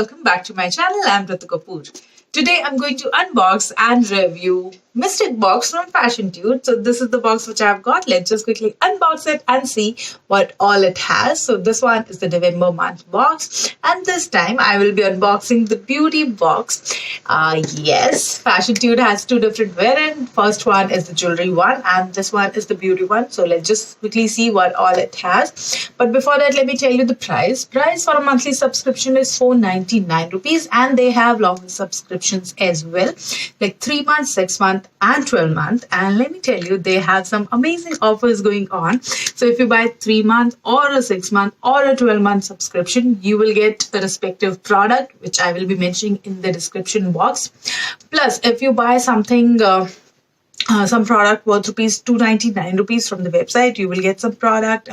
welcome back to my channel. I'm Ritukapoor. Today I'm going to unbox and review Mystic box from Fashitude. So this is the box which I've got. Let's just quickly unbox it and see what all it has. So this one is the November month box, and this time I will be unboxing the Beauti-Box. Yes, Fashitude has two different variants. First one is the jewelry one and this one is the beauty one. So let's just quickly see what all it has. But before that, let me tell you the price. Price for a monthly subscription is 499 rupees, and they have longer subscriptions as well, like 3 months, 6 months and 12 months. And let me tell you, they have some amazing offers going on. So if you buy 3 month or a 6 month or a 12-month subscription, you will get the respective product, which I will be mentioning in the description box. Plus, if you buy something some product worth rupees 299 rupees from the website, you will get some product.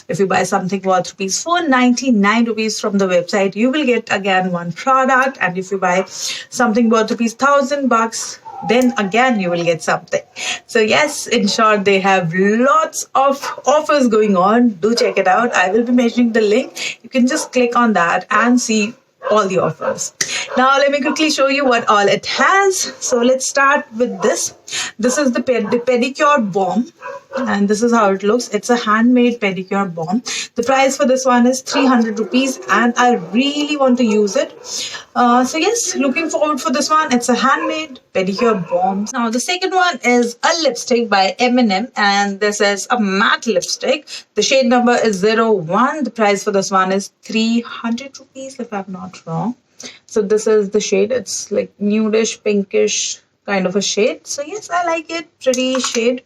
If you buy something worth rupees 499 rupees from the website, you will get again one product. And if you buy something worth rupees 1000 bucks, then again you will get something. So yes, in short, they have lots of offers going on. Do check it out. I will be mentioning the link. You can just click on that and see all the offers. Now let me quickly show you what all it has. So let's start with this. This is the pedicure balm, and this is how it looks. It's a handmade pedicure balm. The price for this one is 300 rupees, and I really want to use it. So yes, looking forward for this one. It's a handmade pedicure balm. Now the second one is a lipstick by M&M, and this is a matte lipstick. The shade number is 01. The price for this one is 300 rupees if I'm not wrong. So this is the shade. It's like nudish, pinkish kind of a shade. So yes, I like it. Pretty shade.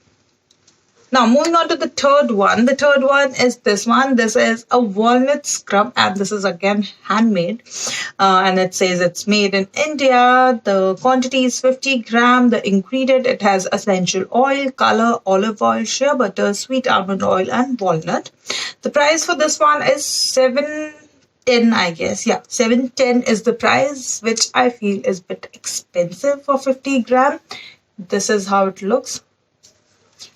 Now moving on to the third one. The third one is this one. This is a walnut scrub, and this is again handmade. And it says it's made in India. The quantity is 50 grams. The ingredient, it has essential oil, color, olive oil, shea butter, sweet almond oil, and walnut. The price for this one is 710, I guess. Yeah, 710 is the price, which I feel is a bit expensive for 50 grams. This is how it looks.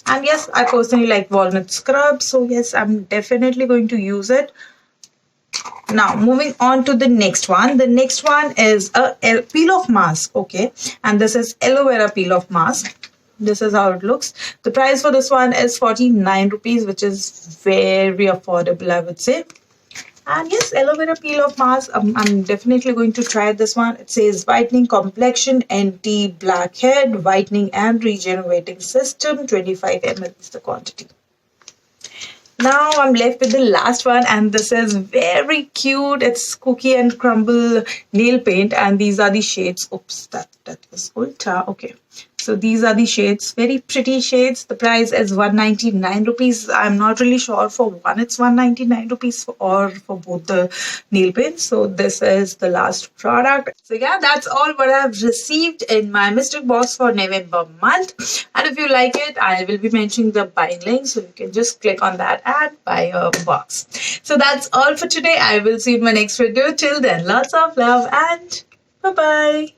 And yes, I personally like walnut scrub. So yes, I'm definitely going to use it. Now moving on to the next one. The next one is a peel off mask. Okay. And this is aloe vera peel off mask. This is how it looks. The price for this one is 49 rupees, which is very affordable, I would say. And yes, aloe vera peel off mask. I'm definitely going to try this one. It says whitening complexion, anti-blackhead, whitening and regenerating system. 25 ml is the quantity. Now I'm left with the last one, and this is very cute. It's cookie and crumble nail paint, and these are the shades. Oops, that was ulta. Okay. So these are the shades, very pretty shades. The price is 199 rupees. I'm not really sure for one it's 199 rupees or for both the nail paints. So this is the last product. So yeah, that's all what I've received in my Mystic box for November month. And if you like it, I will be mentioning the buying link. So you can just click on that and buy a box. So that's all for today. I will see you in my next video. Till then, lots of love and bye-bye.